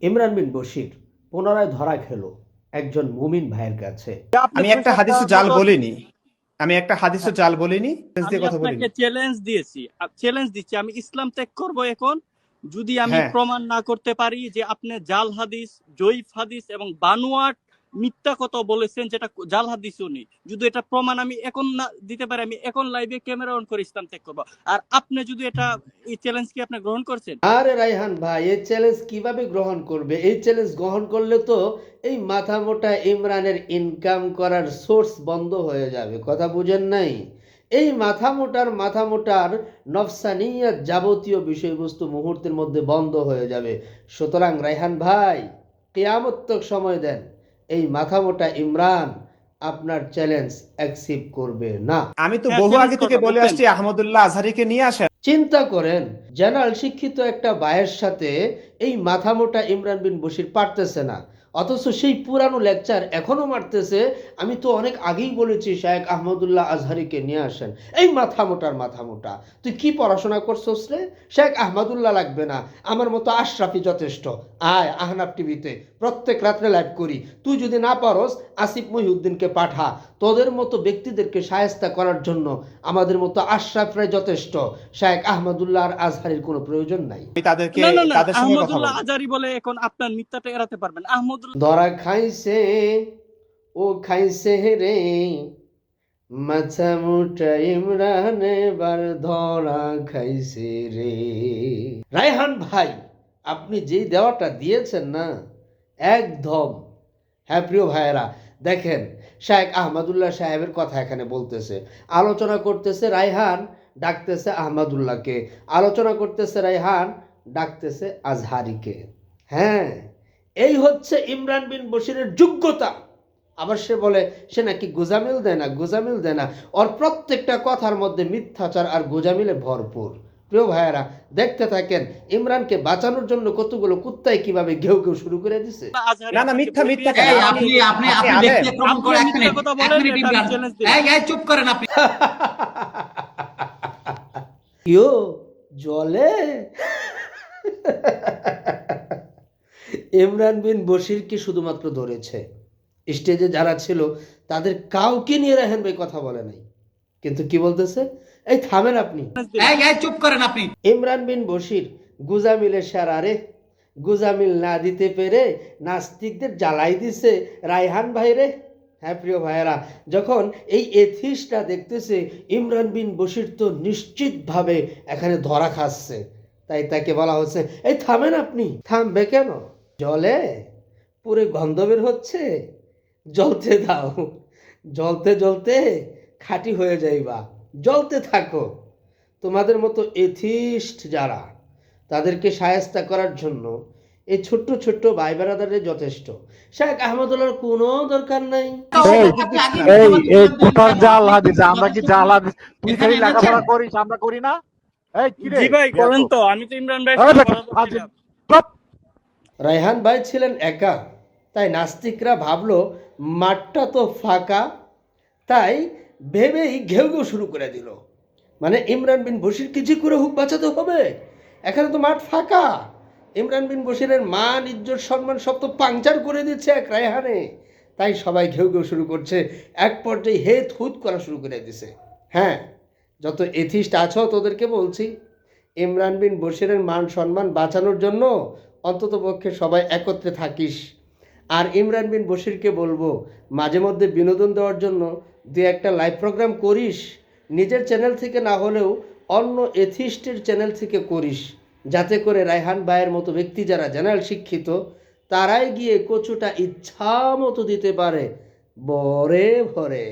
ইমরান বিন বশির পুনরায় ধরা খেল একজন মুমিন ভাইয়ের কাছে। আমি একটা হাদিসও জাল বলিনি, আমি একটা হাদিসও জাল বলিনি, দিয়ে আমি কথা বলিনি। আপনাকে চ্যালেঞ্জ দিচ্ছি, আমি ইসলাম ত্যাগ করব এখন যদি আমি হ্যাঁ, প্রমাণ না করতে পারি যে আপনি জাল হাদিস, জয়ীফ হাদিস এবং বানোয়াট মিথ্যা কথা বলেছেন, যেটা জাল হাদিস উনি, যদি এটা প্রমাণ আমি এখন না দিতে পারি, আমি এখন লাইভে ক্যামেরা অন করে ইসলাম ত্যাগ করব। আর আপনি যদি এই চ্যালেঞ্জ কি আপনি গ্রহণ করছেন? আরে রায়হান ভাই, এই চ্যালেঞ্জ কিভাবে গ্রহণ করবে? এই চ্যালেঞ্জ গ্রহণ করলে তো এই মাথা মোটা ইমরানের ইনকাম করার সোর্স বন্ধ হয়ে যাবে। কথা বুঝেন নাই? এই মাথা মোটার নফসানিয়াত যাবতীয় বিষয়বস্তু মুহূর্তের মধ্যে বন্ধ হয়ে যাবে। সুতরাং রায়হান ভাই, কিয়ামত তক সময় দেন, এই মাথা মোটা ইমরান আপনার চ্যালেঞ্জ অ্যাকসেপ্ট করবে না। আমি তো হ্যাঁ, বহু চ্যালেঞ্জ আগে থেকে করবো, বলে বলতেন। আসছি আহমদুল্লাহ আজহারিকে নিয়ে আসেন। চিন্তা করেন, জেনারেল শিক্ষিত একটা ভাইয়ের সাথে এই মাথা মোটা ইমরান বিন বশির পারতেছে না, অথচ সেই পুরানো লেকচার এখনো মারতেছে। আমি তো অনেক আগেই বলেছি শায়েখ আহমদুল্লাহ আজহারিকে নিয়ে আসেন। এই মাথা মোটা, তুই কি পড়াশোনা করছস রে? শায়েখ আহমদুল্লাহ লাগবে না, আমার মতো আশরাফি যথেষ্ট। আয় আহনাফ টিভিতে প্রত্যেক রাত্রে লাইভ করি। তুই যদি না পারস, আসিফ মহিউদ্দিনকে পাঠা। তোদের মতো ব্যক্তিদেরকে শায়েস্তা করার জন্য আমাদের মতো আশরাফরাই যথেষ্ট। শায়েখ আহমদুল্লাহ আর আজহারির কোনো প্রয়োজন নাই। আমি তাদেরকে না না না, তাদের সঙ্গে কথা আহমদুল্লাহ বলবো। আজারি বলে এখন আপনার মিথ্যাটা এড়াতে পারবেন। আহমদুল্লাহ ধরা খাইছে ও খাইছে রে, মাথা মোটা ইমরান এবার ধরা খাইছে রে। রায়হান ভাই, আপনি যেই দেওয়াটা দিয়েছেন না, একদম। হ্যাঁ প্রিয় ভাইয়েরা, দেখেন শায়েখ আহমদুল্লাহ সাহেবের কথা এখানে বলতেছে, আলোচনা করতেছে রায়হান, ডাকতেছে আহমদুল্লাহকে, আলোচনা করতেছে রায়হান, ডাকতেছে আজহারিকে। হ্যাঁ, এই হচ্ছে ইমরান বিন বশিরের যোগ্যতা। আবার সে বলে সে নাকি গোজামিল দেয় না। ওর প্রত্যেকটা কথার মধ্যে মিথ্যাচার আর গোজামিলে ভরপুর। প্রিয় ভাইয়েরা, দেখতে থাকেন ইমরানকে বাঁচানোর জন্য কতগুলো কুত্তায় কিভাবে ঘেউ ঘেউ শুরু করে দিছে। আজহারি না না, আপনাকে মিথ্যা ভোট মিথ্যা দিয়েছে, কেন? এই আপনি আপনি আপনি আপনি আপনি আলেম। ব্যক্তি আক্রমণ আপনি করে এক মিথ্যা মিনিট কথা এক বলেন, মিনিট এটা আমি ইমরান, চ্যালেঞ্জ দিলাম। এই চুপ করেন আপনি। কেউ জলে ইমরান বিন বশিরকে শুধুমাত্র ধরেছে, স্টেজে যারা ছিল তাদের কাউকে নিয়ে রায়হান ভাই কথা বলে নাই। কিন্তু কি বলতেছে, এই থামেন আপনি। এই চুপ করেন আপনি। ইমরান বিন বশির গুজামিলের সারারে, গুজামিল না দিতে পেরে নাস্তিকদের জ্বালাই দিছে রায়হান ভাই রে। হ্যাঁ প্রিয় ভাইয়েরা, যখন এই এথিস্টটা দেখতেছে ইমরান বিন বশির তো নিশ্চিতভাবে এখানে ধরা খাচ্ছে, তাই তাকে বলা হচ্ছে এই থামেন আপনি। থামবে কেন? জলে পুরো গন্ধ বের হচ্ছে, জ্বলতে দাও, জ্বলতে জ্বলতে খাঁটি হয়ে যাইবা, জ্বলতে থাকো। তোমাদের মতো এথিস্ট যারা, তাদেরকে শায়েস্তা করার জন্য এই ছোট্ট ছোট্ট ভাই বেড়াদারের যথেষ্ট। শেখ আহমদুল্লাহর কোনো দরকার নাই। আমরা কি জাল হাদিস? তুই খালি লেখাপড়া করিস, আমরা করি না? এই কি রে জি ভাই, করেন তো, আমি তো ইমরান ভাইয়ের সাথে বরাবর ছিলাম। রায়হান ভাই ছিলেন একা, তাই নাস্তিকরা ভাবলো মাঠটা তো ফাঁকা, তাই ভেবেই ঘেউ ঘেউ শুরু করে দিল। মানে ইমরান বিন বশির কি যে করে হোক বাঁচাতে হবে, এখানে তো মাঠ ফাঁকা। ইমরান বিন বশিরের মান ইজ্জত সম্মান সব তো পাংচার করে দিচ্ছে এক রায়হানে, তাই সবাই ঘেউ ঘেউ শুরু করছে। এক পর্যায়ে হেত হুত করা শুরু করে দিছে। হ্যাঁ, যত এথিস্ট আছো তোদেরকে বলছি, ইমরান বিন বশিরের মান সম্মান বাঁচানোর জন্য অন্তত পক্ষে সবাই একত্রে থাকিস। আর ইমরান বিন বশিরকে বলবো মাঝে মধ্যে বিনোদন দেওয়ার জন্য দু একটা লাইভ প্রোগ্রাম করিস, নিজের চ্যানেল থেকে না হলেও অন্য এথিস্টের চ্যানেল থেকে করিস, যাতে করে রায়হান ভাইয়ের মতো ব্যক্তি যারা জেনারেল শিক্ষিত, তারাই গিয়ে কচুটা ইচ্ছা মতো দিতে পারে ভরে ভরে।